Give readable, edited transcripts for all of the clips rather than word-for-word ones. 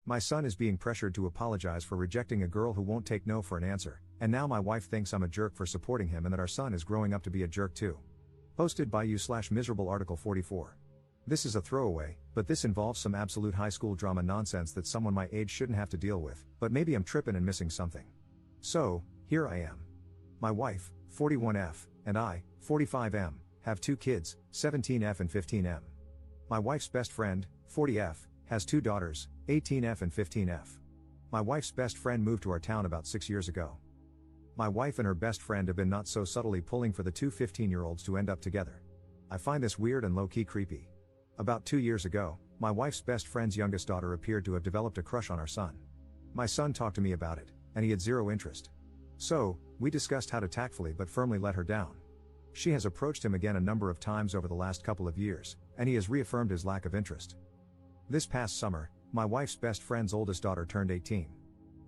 My son is being pressured to apologize for rejecting a girl who won't take no for an answer, and now my wife thinks I'm a jerk for supporting him and that our son is growing up to be a jerk too. Posted by you/miserable article 44. This is a throwaway, but this involves some absolute high school drama nonsense that someone my age shouldn't have to deal with, but maybe I'm tripping and missing something. So, here I am. My wife, 41F, and I, 45M, have 2 kids, 17F and 15M. My wife's best friend, 40F, has 2 daughters, 18F and 15F. My wife's best friend moved to our town about 6 years ago. My wife and her best friend have been not so subtly pulling for the 2 15-year-olds to end up together. I find this weird and low-key creepy. About 2 years ago, my wife's best friend's youngest daughter appeared to have developed a crush on our son. My son talked to me about it, and he had zero interest. So, we discussed how to tactfully but firmly let her down. She has approached him again a number of times over the last couple of years, and he has reaffirmed his lack of interest. This past summer, my wife's best friend's oldest daughter turned 18.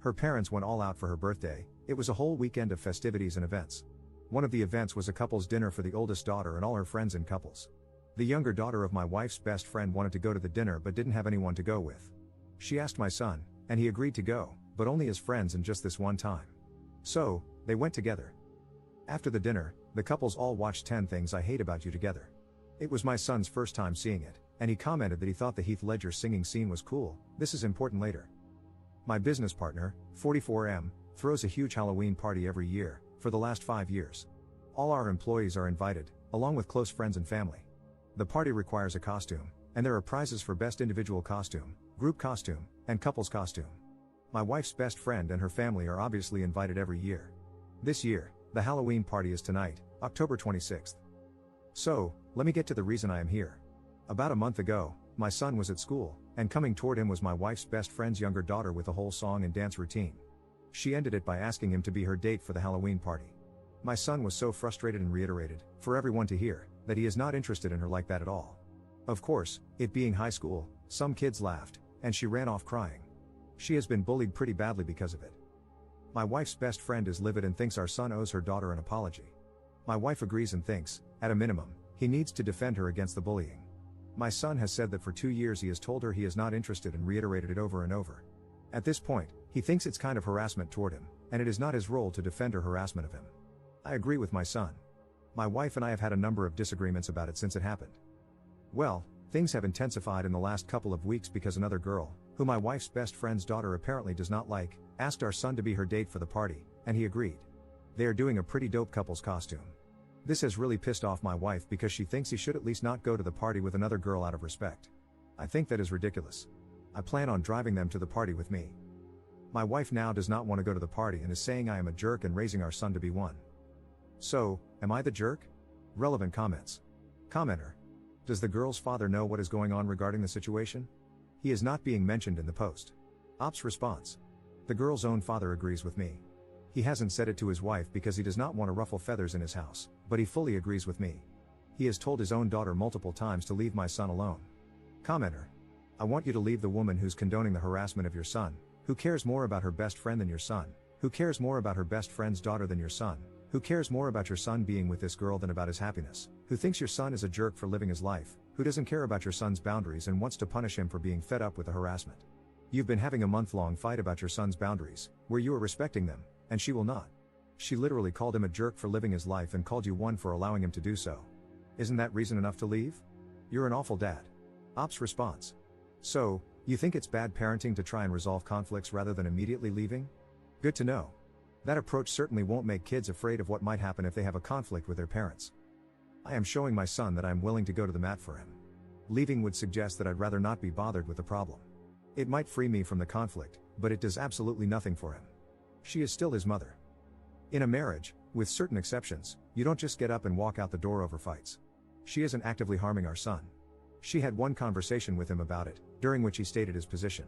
Her parents went all out for her birthday. It was a whole weekend of festivities and events. One of the events was a couple's dinner for the oldest daughter and all her friends in couples. The younger daughter of my wife's best friend wanted to go to the dinner but didn't have anyone to go with. She asked my son, and he agreed to go, but only as friends and just this one time. So, they went together. After the dinner, the couples all watched 10 Things I Hate About You together. It was my son's first time seeing it, and he commented that he thought the Heath Ledger singing scene was cool. This is important later. My business partner, 44M, throws a huge Halloween party every year, for the last 5 years. All our employees are invited, along with close friends and family. The party requires a costume, and there are prizes for best individual costume, group costume, and couples costume. My wife's best friend and her family are obviously invited every year. This year, the Halloween party is tonight, October 26th. So, let me get to the reason I am here. About a month ago, my son was at school, and coming toward him was my wife's best friend's younger daughter with a whole song and dance routine. She ended it by asking him to be her date for the Halloween party. My son was so frustrated and reiterated, for everyone to hear, that he is not interested in her like that at all. Of course, it being high school, some kids laughed, and she ran off crying. She has been bullied pretty badly because of it. My wife's best friend is livid and thinks our son owes her daughter an apology. My wife agrees and thinks, at a minimum, he needs to defend her against the bullying. My son has said that for 2 years he has told her he is not interested and reiterated it over and over. At this point, he thinks it's kind of harassment toward him, and it is not his role to defend her harassment of him. I agree with my son. My wife and I have had a number of disagreements about it since it happened. Well, things have intensified in the last couple of weeks because another girl, who my wife's best friend's daughter apparently does not like, asked our son to be her date for the party, and he agreed. They are doing a pretty dope couple's costume. This has really pissed off my wife because she thinks he should at least not go to the party with another girl out of respect. I think that is ridiculous. I plan on driving them to the party with me. My wife now does not want to go to the party and is saying I am a jerk and raising our son to be one. So, am I the jerk? Relevant comments. Commenter. Does the girl's father know what is going on regarding the situation? He is not being mentioned in the post. Ops response. The girl's own father agrees with me. He hasn't said it to his wife because he does not want to ruffle feathers in his house, but he fully agrees with me. He has told his own daughter multiple times to leave my son alone. Commenter. I want you to leave the woman who's condoning the harassment of your son, who cares more about her best friend than your son, who cares more about her best friend's daughter than your son, who cares more about your son being with this girl than about his happiness, who thinks your son is a jerk for living his life, who doesn't care about your son's boundaries and wants to punish him for being fed up with the harassment. You've been having a month-long fight about your son's boundaries, where you are respecting them, and she will not. She literally called him a jerk for living his life and called you one for allowing him to do so. Isn't that reason enough to leave? You're an awful dad. Ops response. So, you think it's bad parenting to try and resolve conflicts rather than immediately leaving? Good to know. That approach certainly won't make kids afraid of what might happen if they have a conflict with their parents. I am showing my son that I am willing to go to the mat for him. Leaving would suggest that I'd rather not be bothered with the problem. It might free me from the conflict, but it does absolutely nothing for him. She is still his mother. In a marriage, with certain exceptions, you don't just get up and walk out the door over fights. She isn't actively harming our son. She had one conversation with him about it, during which he stated his position.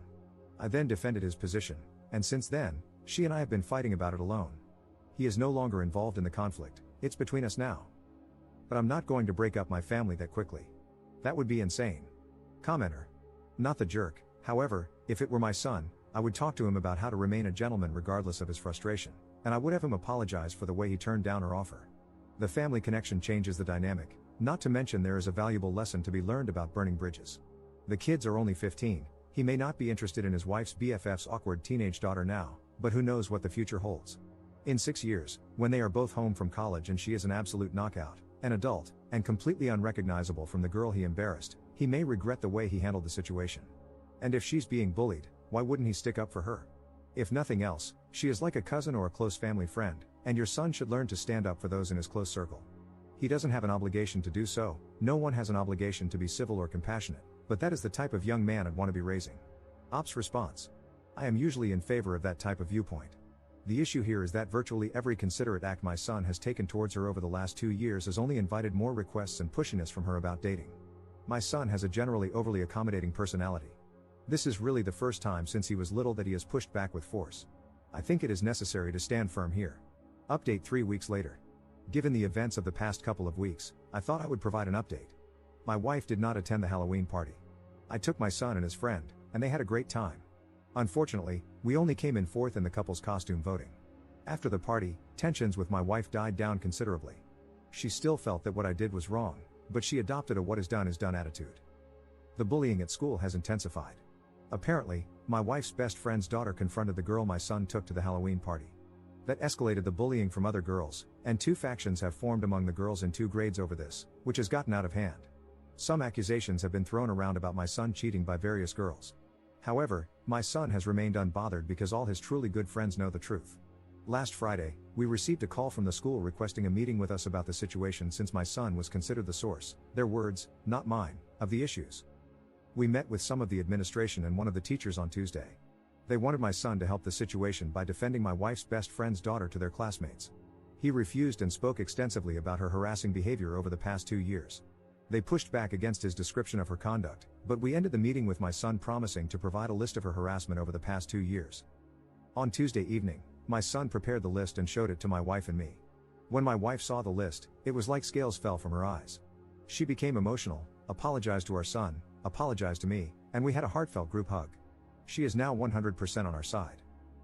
I then defended his position, and since then, she and I have been fighting about it alone. He is no longer involved in the conflict, it's between us now. But I'm not going to break up my family that quickly. That would be insane. Commenter. Not the jerk, however, if it were my son, I would talk to him about how to remain a gentleman regardless of his frustration, and I would have him apologize for the way he turned down her offer. The family connection changes the dynamic, not to mention there is a valuable lesson to be learned about burning bridges. The kids are only 15, He may not be interested in his wife's BFF's awkward teenage daughter now, but who knows what the future holds. In 6 years, when they are both home from college and she is an absolute knockout, an adult, and completely unrecognizable from the girl he embarrassed, he may regret the way he handled the situation. And if she's being bullied, why wouldn't he stick up for her? If nothing else, she is like a cousin or a close family friend, and your son should learn to stand up for those in his close circle. He doesn't have an obligation to do so, no one has an obligation to be civil or compassionate, but that is the type of young man I'd want to be raising. Ops response. I am usually in favor of that type of viewpoint. The issue here is that virtually every considerate act my son has taken towards her over the last 2 years has only invited more requests and pushiness from her about dating. My son has a generally overly accommodating personality. This is really the first time since he was little that he has pushed back with force. I think it is necessary to stand firm here. Update 3 weeks later. Given the events of the past couple of weeks, I thought I would provide an update. My wife did not attend the Halloween party. I took my son and his friend, and they had a great time. Unfortunately, we only came in fourth in the couple's costume voting. After the party, tensions with my wife died down considerably. She still felt that what I did was wrong, but she adopted a what is done attitude. The bullying at school has intensified. Apparently, my wife's best friend's daughter confronted the girl my son took to the Halloween party. That escalated the bullying from other girls, and 2 factions have formed among the girls in 2 grades over this, which has gotten out of hand. Some accusations have been thrown around about my son cheating by various girls. However, my son has remained unbothered because all his truly good friends know the truth. Last Friday, we received a call from the school requesting a meeting with us about the situation since my son was considered the source, their words, not mine, of the issues. We met with some of the administration and one of the teachers on Tuesday. They wanted my son to help the situation by defending my wife's best friend's daughter to their classmates. He refused and spoke extensively about her harassing behavior over the past 2 years. They pushed back against his description of her conduct, but we ended the meeting with my son promising to provide a list of her harassment over the past 2 years. On Tuesday evening, my son prepared the list and showed it to my wife and me. When my wife saw the list, it was like scales fell from her eyes. She became emotional, apologized to our son, apologized to me, and we had a heartfelt group hug. She is now 100% on our side.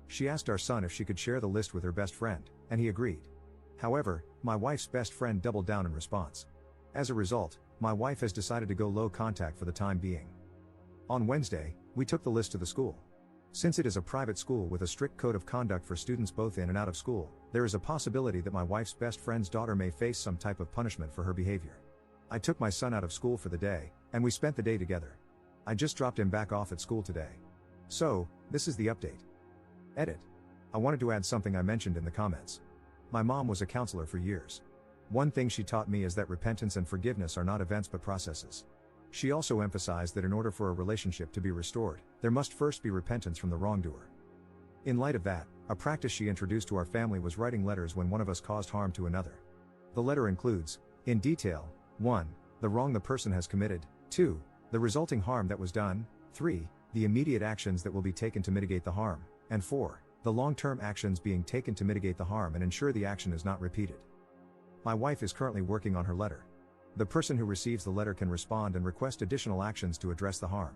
She asked our son if she could share the list with her best friend, and he agreed. However, my wife's best friend doubled down in response. As a result, my wife has decided to go low contact for the time being. On Wednesday, we took the list to the school. Since it is a private school with a strict code of conduct for students both in and out of school, there is a possibility that my wife's best friend's daughter may face some type of punishment for her behavior. I took my son out of school for the day, and we spent the day together. I just dropped him back off at school today. So, this is the update. Edit. I wanted to add something I mentioned in the comments. My mom was a counselor for years. One thing she taught me is that repentance and forgiveness are not events but processes. She also emphasized that in order for a relationship to be restored, there must first be repentance from the wrongdoer. In light of that, a practice she introduced to our family was writing letters when one of us caused harm to another. The letter includes, in detail, 1. The wrong the person has committed, 2. The resulting harm that was done, 3. The immediate actions that will be taken to mitigate the harm, and 4. The long-term actions being taken to mitigate the harm and ensure the action is not repeated. My wife is currently working on her letter. The person who receives the letter can respond and request additional actions to address the harm.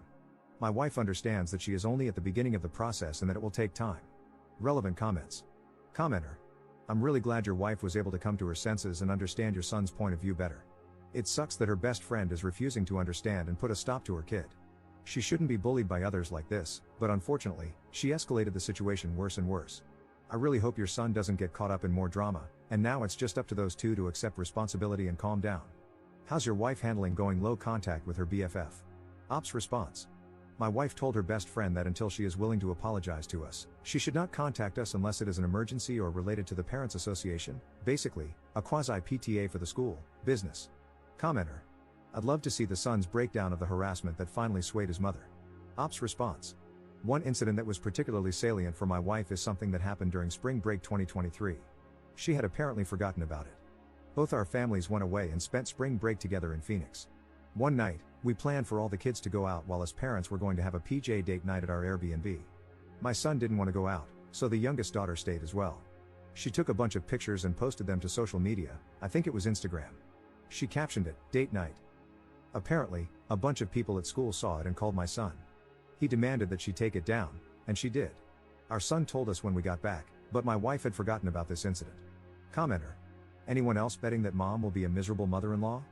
My wife understands that she is only at the beginning of the process and that it will take time. Relevant comments. Commenter. I'm really glad your wife was able to come to her senses and understand your son's point of view better. It sucks that her best friend is refusing to understand and put a stop to her kid. She shouldn't be bullied by others like this, but unfortunately, she escalated the situation worse and worse. I really hope your son doesn't get caught up in more drama, and now it's just up to those two to accept responsibility and calm down. How's your wife handling going low contact with her BFF? Ops response. My wife told her best friend that until she is willing to apologize to us, she should not contact us unless it is an emergency or related to the Parents Association, basically, a quasi-PTA for the school, business. Commenter. I'd love to see the son's breakdown of the harassment that finally swayed his mother. Ops response. One incident that was particularly salient for my wife is something that happened during spring break 2023. She had apparently forgotten about it. Both our families went away and spent spring break together in Phoenix. One night, we planned for all the kids to go out while as parents were going to have a PJ date night at our Airbnb. My son didn't want to go out, so the youngest daughter stayed as well. She took a bunch of pictures and posted them to social media, I think it was Instagram. She captioned it, "Date night." Apparently, a bunch of people at school saw it and called my son. He demanded that she take it down, and she did. Our son told us when we got back, but my wife had forgotten about this incident. Commenter. Anyone else betting that mom will be a miserable mother-in-law?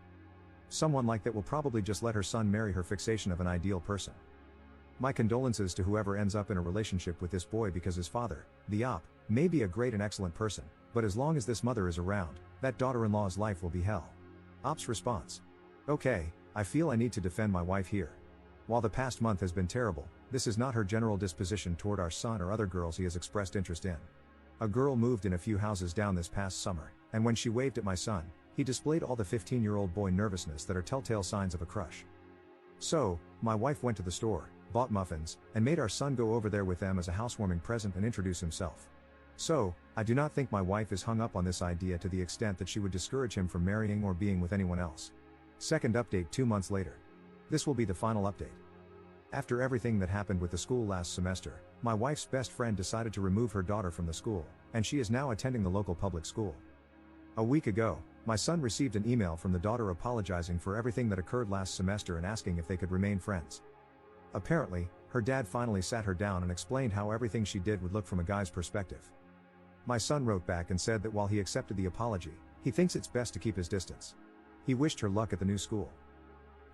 Someone like that will probably just let her son marry her fixation of an ideal person. My condolences to whoever ends up in a relationship with this boy because his father, the op, may be a great and excellent person, but as long as this mother is around, that daughter-in-law's life will be hell. Op's response. Okay, I feel I need to defend my wife here. While the past month has been terrible, this is not her general disposition toward our son or other girls he has expressed interest in. A girl moved in a few houses down this past summer, and when she waved at my son, he displayed all the 15-year-old boy nervousness that are telltale signs of a crush. So, my wife went to the store, bought muffins, and made our son go over there with them as a housewarming present and introduce himself. So, I do not think my wife is hung up on this idea to the extent that she would discourage him from marrying or being with anyone else. Second update 2 months later. This will be the final update. After everything that happened with the school last semester, my wife's best friend decided to remove her daughter from the school, and she is now attending the local public school. A week ago, my son received an email from the daughter apologizing for everything that occurred last semester and asking if they could remain friends. Apparently, her dad finally sat her down and explained how everything she did would look from a guy's perspective. My son wrote back and said that while he accepted the apology, he thinks it's best to keep his distance. He wished her luck at the new school.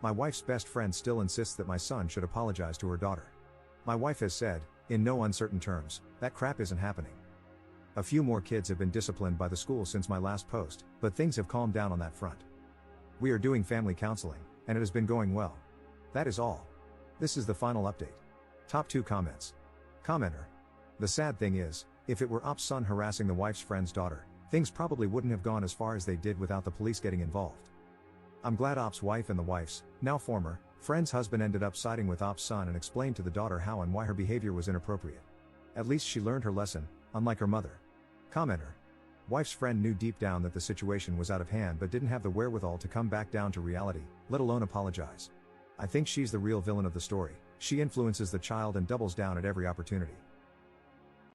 My wife's best friend still insists that my son should apologize to her daughter. My wife has said, in no uncertain terms, that crap isn't happening. A few more kids have been disciplined by the school since my last post, but things have calmed down on that front. We are doing family counseling, and it has been going well. That is all. This is the final update. Top 2 comments. Commenter. The sad thing is, if it were Op's son harassing the wife's friend's daughter, things probably wouldn't have gone as far as they did without the police getting involved. I'm glad Op's wife and the wife's, now former, friend's husband ended up siding with Op's son and explained to the daughter how and why her behavior was inappropriate. At least she learned her lesson, unlike her mother. Commenter. Wife's friend knew deep down that the situation was out of hand but didn't have the wherewithal to come back down to reality, let alone apologize. I think she's the real villain of the story. She influences the child and doubles down at every opportunity.